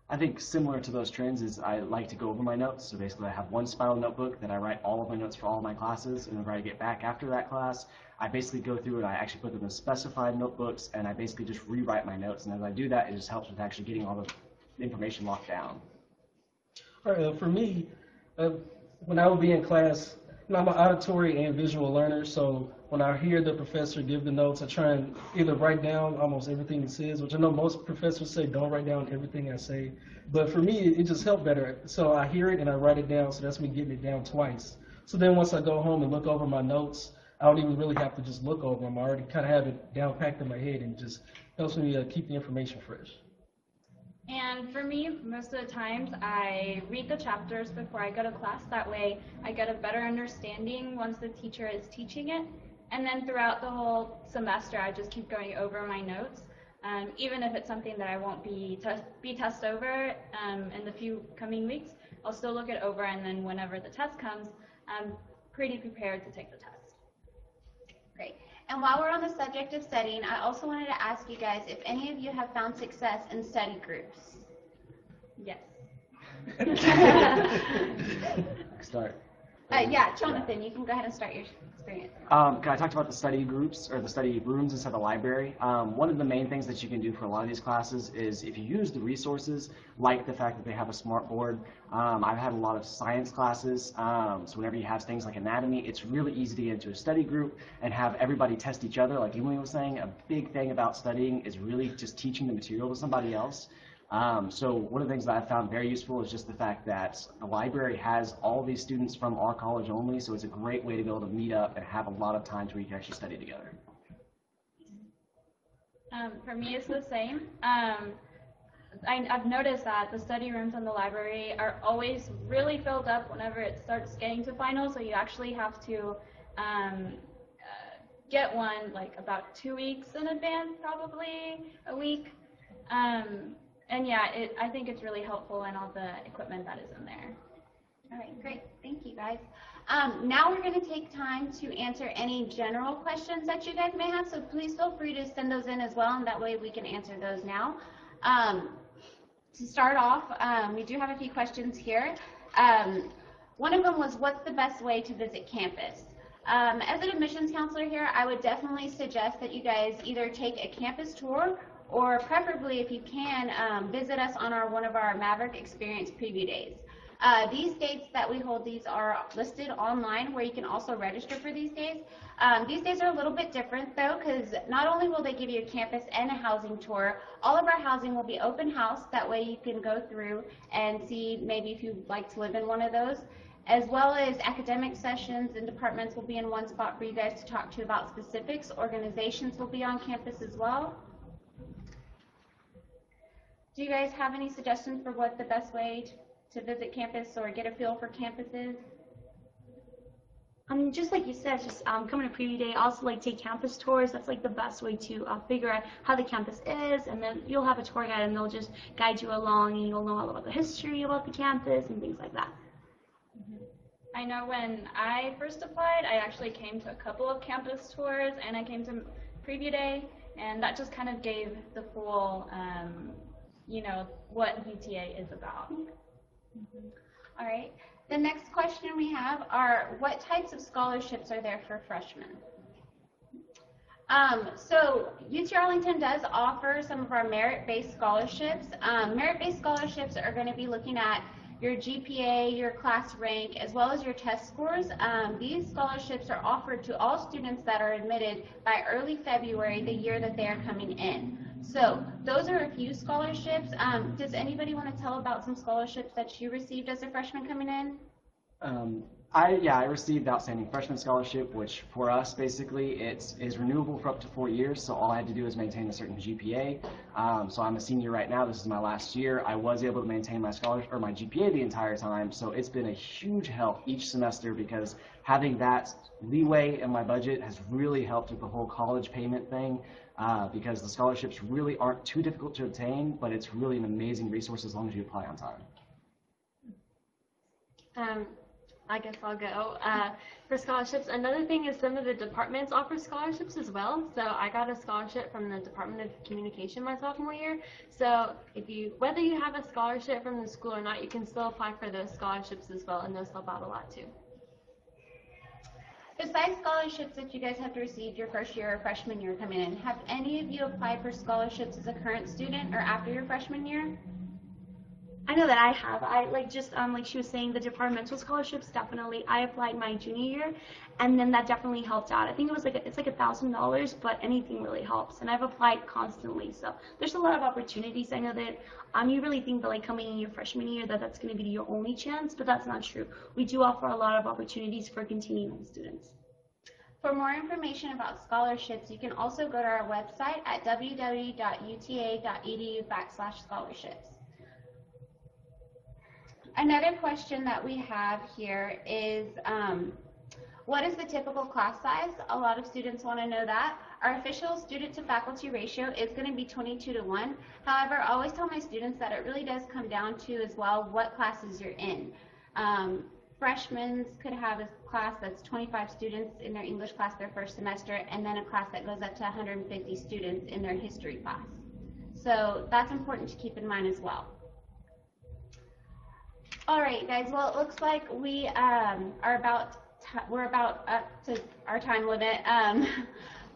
I think similar to those trends is I like to go over my notes. So basically I have one spiral notebook that I write all of my notes for all of my classes, and whenever I get back after that class, I basically go through and I actually put them in specified notebooks, and I basically just rewrite my notes. And as I do that, it just helps with actually getting all the information locked down. All right, for me, when I would be in class, I'm an auditory and visual learner, so when I hear the professor give the notes, I try and either write down almost everything he says, which I know most professors say don't write down everything I say, but for me, it just helped better. So I hear it and I write it down, so that's me getting it down twice. So then once I go home and look over my notes, I don't even really have to just look over them. I already kind of have it down packed in my head, and just helps me keep the information fresh. And for me, most of the times I read the chapters before I go to class. That way I get a better understanding once the teacher is teaching it. And then throughout the whole semester, I just keep going over my notes. Even if it's something that I won't be test over in the few coming weeks, I'll still look it over, and then whenever the test comes, I'm pretty prepared to take the test. Great. And while we're on the subject of studying, I also wanted to ask you guys if any of you have found success in study groups. Yes. Start. Yeah, Jonathan, you can go ahead and start your experience. I talked about the study groups or the study rooms inside the library. One of the main things that you can do for a lot of these classes is if you use the resources, like the fact that they have a smart board. I've had a lot of science classes, so whenever you have things like anatomy, it's really easy to get into a study group and have everybody test each other. Like Emily was saying, a big thing about studying is really just teaching the material to somebody else. So one of the things that I found very useful is just the fact that the library has all these students from our college only, so it's a great way to be able to meet up and have a lot of times where you can actually study together. For me, it's the same. I've noticed that the study rooms in the library are always really filled up whenever it starts getting to finals, so you actually have to get one like about 2 weeks in advance, probably a week. And yeah, I think it's really helpful in all the equipment that is in there. All right, great. Thank you, guys. Now we're going to take time to answer any general questions that you guys may have, so please feel free to send those in as well, and that way we can answer those now. To start off, we do have a few questions here. One of them was, what's the best way to visit campus? As an admissions counselor here, I would definitely suggest that you guys either take a campus tour, or preferably, if you can, visit us on one of our Maverick Experience Preview Days. These dates that we hold, these are listed online where you can also register for these days. These days are a little bit different though, because not only will they give you a campus and a housing tour, all of our housing will be open house. That way you can go through and see maybe if you'd like to live in one of those, as well as academic sessions and departments will be in one spot for you guys to talk to about specifics. Organizations will be on campus as well. Do you guys have any suggestions for what the best way to visit campus or get a feel for campus is? Just like you said, just coming to preview day, also like take campus tours. That's like the best way to figure out how the campus is, and then you'll have a tour guide and they'll just guide you along, and you'll know all about the history about the campus and things like that. I know when I first applied, I actually came to a couple of campus tours, and I came to preview day, and that just kind of gave the full you know, what UTA is about. All right. The next question we have are, what types of scholarships are there for freshmen? So UT Arlington does offer some of our merit-based scholarships. Merit-based scholarships are going to be looking at your GPA, your class rank, as well as your test scores. These scholarships are offered to all students that are admitted by early February, the year that they are coming in. So those are a few scholarships. Does anybody want to tell about some scholarships that you received as a freshman coming in? I received the Outstanding Freshman Scholarship, which for us basically is renewable for up to 4 years, so all I had to do is maintain a certain GPA. So I'm a senior right now, this is my last year. I was able to maintain my scholarship or my GPA the entire time, so it's been a huge help each semester because having that leeway in my budget has really helped with the whole college payment thing. Because the scholarships really aren't too difficult to obtain, but it's really an amazing resource as long as you apply on time. I guess I'll go. For scholarships, another thing is some of the departments offer scholarships as well. So I got a scholarship from the Department of Communication my sophomore year. So whether you have a scholarship from the school or not, you can still apply for those scholarships as well, and those help out a lot too. Besides scholarships that you guys have received your first year or freshman year coming in, have any of you applied for scholarships as a current student or after your freshman year? I know that I have. Like she was saying, the departmental scholarships, definitely. I applied my junior year, and then that definitely helped out. I think it was it's like $1,000, but anything really helps. And I've applied constantly, so there's a lot of opportunities. I know that you really think that like coming in your freshman year that's going to be your only chance, but that's not true. We do offer a lot of opportunities for continuing students. For more information about scholarships, you can also go to our website at www.uta.edu/scholarships. Another question that we have here is, what is the typical class size? A lot of students want to know that. Our official student to faculty ratio is going to be 22:1. However, I always tell my students that it really does come down to as well what classes you're in. Freshmen could have a class that's 25 students in their English class their first semester, and then a class that goes up to 150 students in their history class. So that's important to keep in mind as well. All right, guys. Well, it looks like we're about up to our time limit.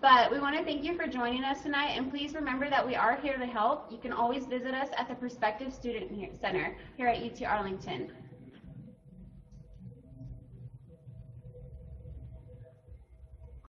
But we want to thank you for joining us tonight, and please remember that we are here to help. You can always visit us at the Prospective Student Center here at UT Arlington.